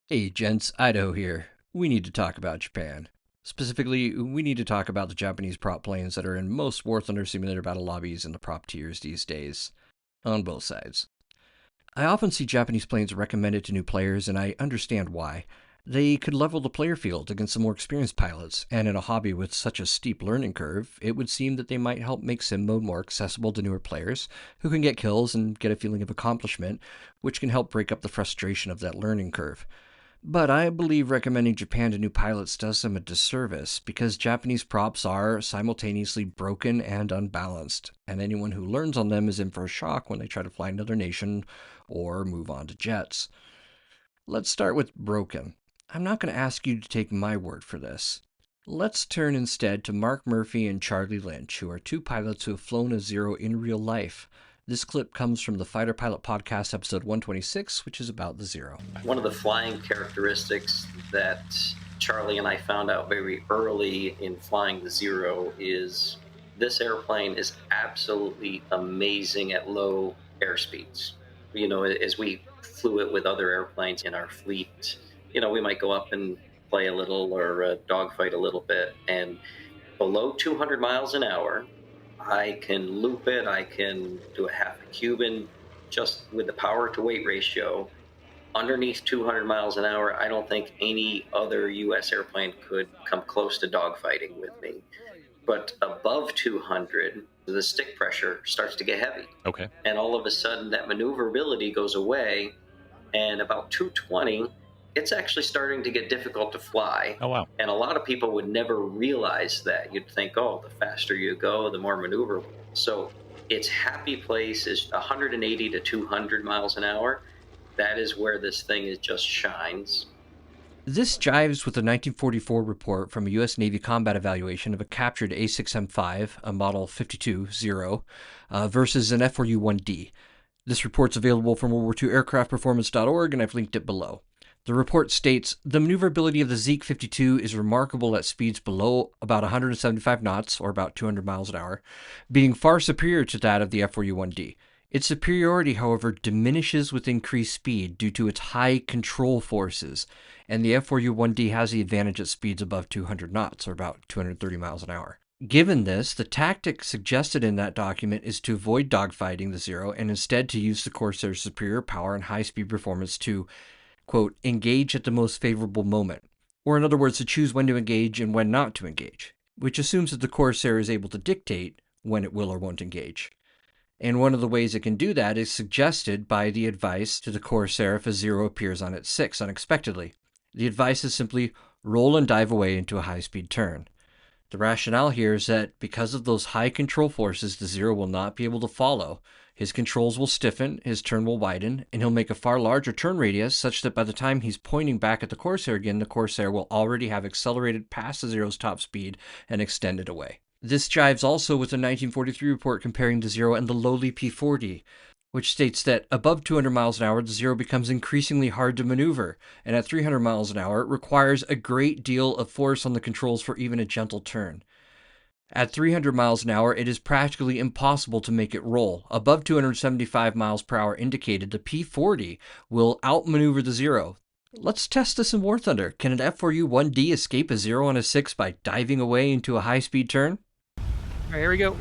Hey gents, Idaho here. We need to talk about Japan. Specifically, we need to talk about the Japanese prop planes that are in most War Thunder Simulator battle lobbies in the prop tiers these days, on both sides. I often see Japanese planes recommended to new players, and I understand why. They could level the player field against some more experienced pilots, and in a hobby with such a steep learning curve, it would seem that they might help make sim mode more accessible to newer players who can get kills and get a feeling of accomplishment, which can help break up the frustration of that learning curve. But I believe recommending Japan to new pilots does them a disservice because Japanese props are simultaneously broken and unbalanced, and anyone who learns on them is in for a shock when they try to fly another nation or move on to jets. Let's start with broken. I'm not going to ask you to take my word for this. Let's turn instead to Mark Murphy and Charlie Lynch, who are two pilots who have flown a Zero in real life. This clip comes from the Fighter Pilot Podcast, episode 126, which is about the Zero. One of the flying characteristics that Charlie and I found out very early in flying the Zero is this airplane is absolutely amazing at low airspeeds. You know, as we flew it with other airplanes in our fleet, you know, we might go up and play a little or dogfight a little bit. And below 200 miles an hour, I can loop it, I can do a half a Cuban just with the power to weight ratio. Underneath 200 miles an hour, I don't think any other U.S. airplane could come close to dogfighting with me. But above 200, the stick pressure starts to get heavy. Okay. And all of a sudden, that maneuverability goes away. And about 220, it's actually starting to get difficult to fly. Oh, wow. And a lot of people would never realize that. You'd think, oh, the faster you go, the more maneuverable. So its happy place is 180 to 200 miles an hour. That is where this thing is just shines. This jives with a 1944 report from a U.S. Navy combat evaluation of a captured A6M5, a Model 52-0, versus an F4U-1D. This report's available from World War II aircraftperformance.org, and I've linked it below. The report states, the maneuverability of the Zeke 52 is remarkable at speeds below about 175 knots, or about 200 miles an hour, being far superior to that of the F4U-1D. Its superiority, however, diminishes with increased speed due to its high control forces, and the F4U-1D has the advantage at speeds above 200 knots, or about 230 miles an hour. Given this, the tactic suggested in that document is to avoid dogfighting the Zero and instead to use the Corsair's superior power and high-speed performance to, quote, engage at the most favorable moment, or in other words, to choose when to engage and when not to engage, which assumes that the Corsair is able to dictate when it will or won't engage. And one of the ways it can do that is suggested by the advice to the Corsair if a Zero appears on its 6 unexpectedly. The advice is simply roll and dive away into a high-speed turn. The rationale here is that because of those high control forces, the Zero will not be able to follow. His controls will stiffen, his turn will widen, and he'll make a far larger turn radius such that by the time he's pointing back at the Corsair again, the Corsair will already have accelerated past the Zero's top speed and extended away. This jives also with the 1943 report comparing the Zero and the lowly P-40, which states that above 200 miles an hour, the Zero becomes increasingly hard to maneuver, and at 300 miles an hour, it requires a great deal of force on the controls for even a gentle turn. At 300 miles an hour, it is practically impossible to make it roll. Above 275 miles per hour indicated, the P-40 will outmaneuver the Zero. Let's test this in War Thunder. Can an F4U-1D escape a Zero on a 6 by diving away into a high-speed turn? All right, here we go.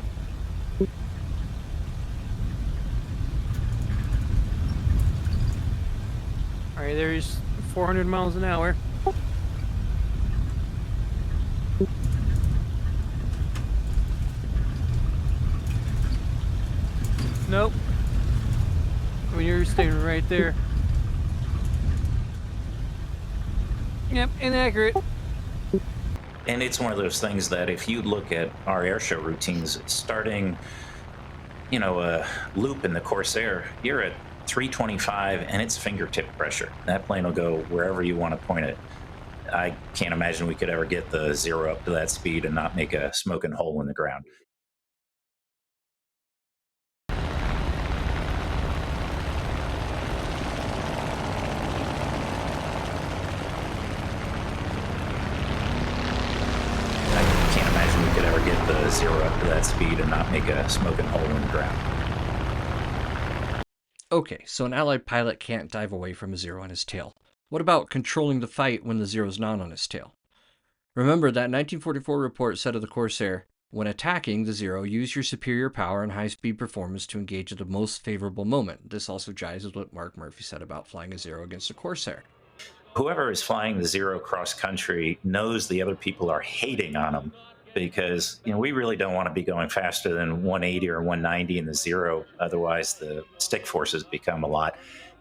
All right, there's 400 miles an hour. Nope. I mean, you're staying right there. Yep, inaccurate. And it's one of those things that if you look at our airshow routines, starting, a loop in the Corsair, you're at 325 and it's fingertip pressure. That plane will go wherever you want to point it. I can't imagine we could ever get the Zero up to that speed and not make a smoking hole in the ground. Get the Zero up to that speed and not make a smoking hole in the ground. Okay, so an Allied pilot can't dive away from a Zero on his tail. What about controlling the fight when the Zero's not on his tail? Remember that 1944 report said of the Corsair, when attacking the Zero, use your superior power and high-speed performance to engage at the most favorable moment. This also jives with what Mark Murphy said about flying a Zero against a Corsair. Whoever is flying the Zero cross country knows the other people are hating on them, because we really don't want to be going faster than 180 or 190 in the Zero. Otherwise, the stick forces become a lot.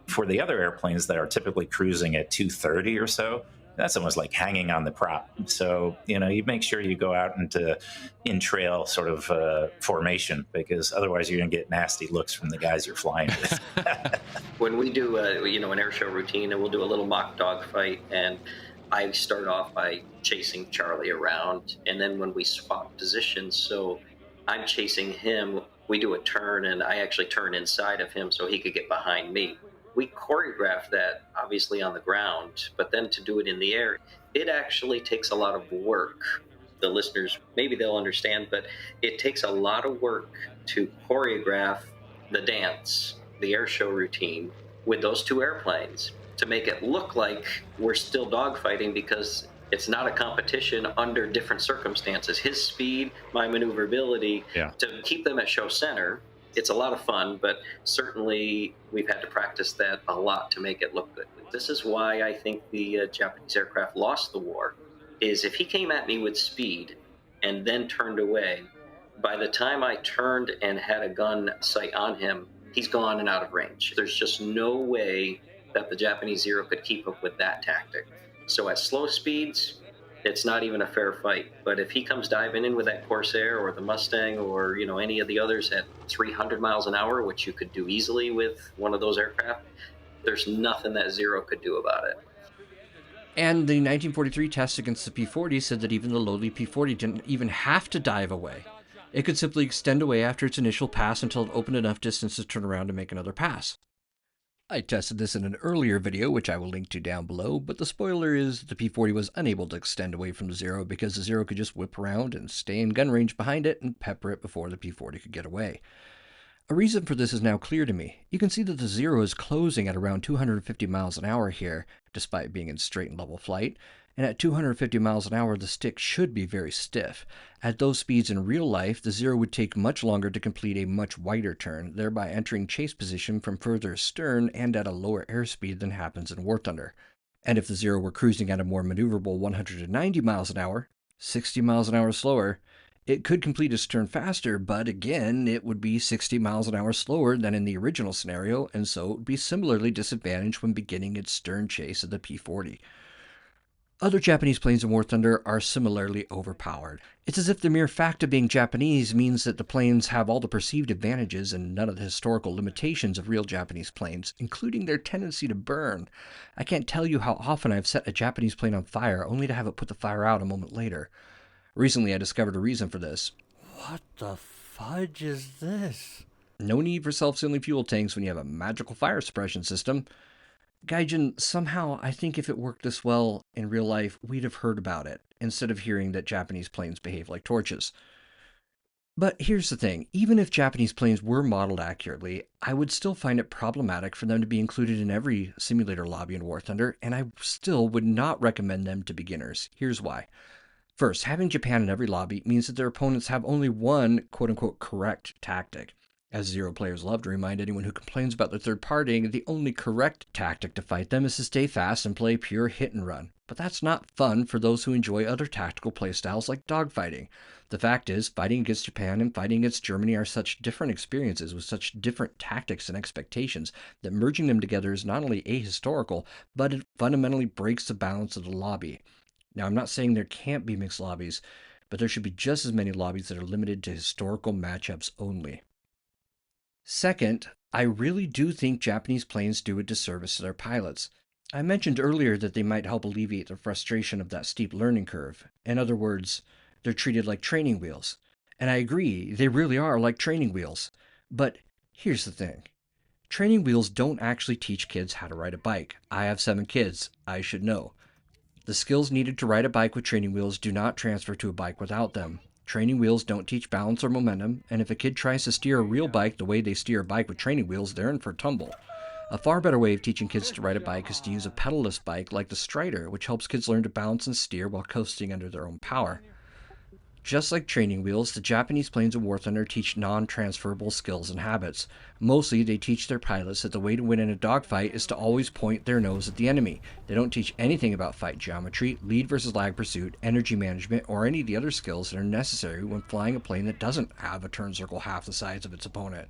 For the other airplanes that are typically cruising at 230 or so, that's almost like hanging on the prop. So you make sure you go out into in trail sort of formation, because otherwise you're going to get nasty looks from the guys you're flying with. When we do an air show routine, and we'll do a little mock dogfight, and I start off by chasing Charlie around, and then when we swap positions, so I'm chasing him, we do a turn, and I actually turn inside of him so he could get behind me. We choreograph that obviously on the ground, but then to do it in the air, it actually takes a lot of work. The listeners, maybe they'll understand, but it takes a lot of work to choreograph the dance, the air show routine with those two airplanes to make it look like we're still dogfighting, because it's not a competition under different circumstances. His speed, my maneuverability, to keep them at show center. It's a lot of fun, but certainly we've had to practice that a lot to make it look good. This is why I think the Japanese aircraft lost the war, is if he came at me with speed and then turned away, by the time I turned and had a gun sight on him, he's gone and out of range. There's just no way that the Japanese Zero could keep up with that tactic. So at slow speeds, it's not even a fair fight. But if he comes diving in with that Corsair or the Mustang or any of the others at 300 miles an hour, which you could do easily with one of those aircraft, there's nothing that Zero could do about it. And the 1943 test against the P-40 said that even the lowly P-40 didn't even have to dive away. It could simply extend away after its initial pass until it opened enough distance to turn around and make another pass. I tested this in an earlier video, which I will link to down below, but the spoiler is the P-40 was unable to extend away from the Zero because the Zero could just whip around and stay in gun range behind it and pepper it before the P-40 could get away. A reason for this is now clear to me. You can see that the Zero is closing at around 250 miles an hour here, despite being in straight and level flight, and at 250 miles an hour the stick should be very stiff. At those speeds in real life, the Zero would take much longer to complete a much wider turn, thereby entering chase position from further astern and at a lower airspeed than happens in War Thunder. And if the Zero were cruising at a more maneuverable 190 miles an hour, 60 miles an hour slower, it could complete its turn faster, but again, it would be 60 miles an hour slower than in the original scenario, and so it would be similarly disadvantaged when beginning its stern chase of the P-40. Other Japanese planes in War Thunder are similarly overpowered. It's as if the mere fact of being Japanese means that the planes have all the perceived advantages and none of the historical limitations of real Japanese planes, including their tendency to burn. I can't tell you how often I've set a Japanese plane on fire only to have it put the fire out a moment later. Recently, I discovered a reason for this. What the fudge is this? No need for self-sealing fuel tanks when you have a magical fire suppression system. Gaijin, somehow I think if it worked this well in real life, we'd have heard about it, instead of hearing that Japanese planes behave like torches. But here's the thing, even if Japanese planes were modeled accurately, I would still find it problematic for them to be included in every simulator lobby in War Thunder, and I still would not recommend them to beginners. Here's why. First, having Japan in every lobby means that their opponents have only one quote-unquote correct tactic. As Zero players love to remind anyone who complains about their third party, the only correct tactic to fight them is to stay fast and play pure hit and run. But that's not fun for those who enjoy other tactical playstyles like dogfighting. The fact is, fighting against Japan and fighting against Germany are such different experiences with such different tactics and expectations that merging them together is not only ahistorical, but it fundamentally breaks the balance of the lobby. Now, I'm not saying there can't be mixed lobbies, but there should be just as many lobbies that are limited to historical matchups only. Second, I really do think Japanese planes do a disservice to their pilots. I mentioned earlier that they might help alleviate the frustration of that steep learning curve. In other words, they're treated like training wheels. And I agree, they really are like training wheels. But here's the thing. Training wheels don't actually teach kids how to ride a bike. I have 7 kids. I should know. The skills needed to ride a bike with training wheels do not transfer to a bike without them. Training wheels don't teach balance or momentum, and if a kid tries to steer a real bike the way they steer a bike with training wheels, they're in for a tumble. A far better way of teaching kids to ride a bike is to use a pedalless bike like the Strider, which helps kids learn to balance and steer while coasting under their own power. Just like training wheels, the Japanese planes of War Thunder teach non-transferable skills and habits. Mostly, they teach their pilots that the way to win in a dogfight is to always point their nose at the enemy. They don't teach anything about fight geometry, lead versus lag pursuit, energy management, or any of the other skills that are necessary when flying a plane that doesn't have a turn circle half the size of its opponent.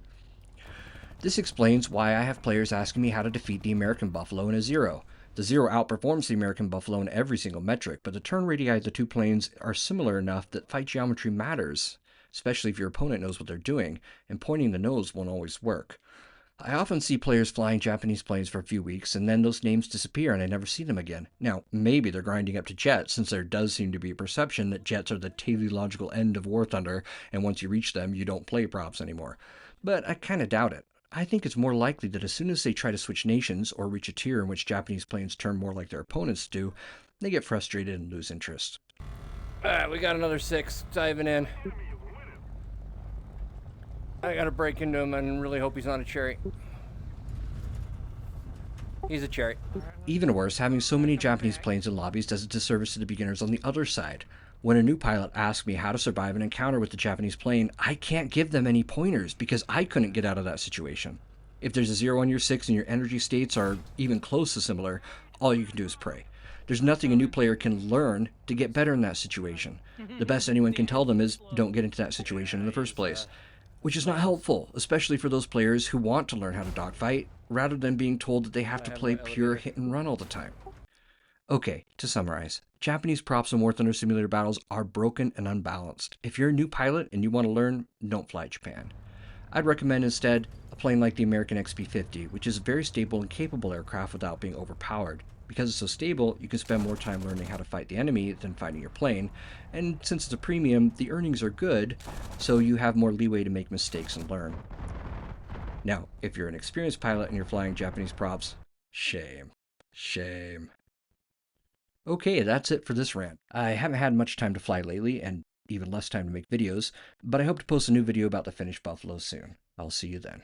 This explains why I have players asking me how to defeat the American Buffalo in a Zero. The Zero outperforms the American Buffalo in every single metric, but the turn radii of the two planes are similar enough that fight geometry matters, especially if your opponent knows what they're doing, and pointing the nose won't always work. I often see players flying Japanese planes for a few weeks, and then those names disappear and I never see them again. Now, maybe they're grinding up to jets, since there does seem to be a perception that jets are the teleological end of War Thunder, and once you reach them, you don't play props anymore. But I kinda doubt it. I think it's more likely that as soon as they try to switch nations or reach a tier in which Japanese planes turn more like their opponents do, they get frustrated and lose interest. Alright, we got another 6 diving in. I gotta break into him and really hope he's not a cherry. He's a cherry. Even worse, having so many Japanese planes in lobbies does a disservice to the beginners on the other side. When a new pilot asks me how to survive an encounter with the Japanese plane, I can't give them any pointers because I couldn't get out of that situation. If there's a 0 on your 6 and your energy states are even close to similar, all you can do is pray. There's nothing a new player can learn to get better in that situation. The best anyone can tell them is don't get into that situation in the first place, which is not helpful, especially for those players who want to learn how to dogfight, rather than being told that they have to play pure hit and run all the time. Okay, to summarize, Japanese props in War Thunder Simulator battles are broken and unbalanced. If you're a new pilot and you want to learn, don't fly Japan. I'd recommend instead a plane like the American XP-50, which is a very stable and capable aircraft without being overpowered. Because it's so stable, you can spend more time learning how to fight the enemy than fighting your plane, and since it's a premium, the earnings are good, so you have more leeway to make mistakes and learn. Now, if you're an experienced pilot and you're flying Japanese props, shame. Shame. Okay, that's it for this rant. I haven't had much time to fly lately, and even less time to make videos, but I hope to post a new video about the finished Buffalo soon. I'll see you then.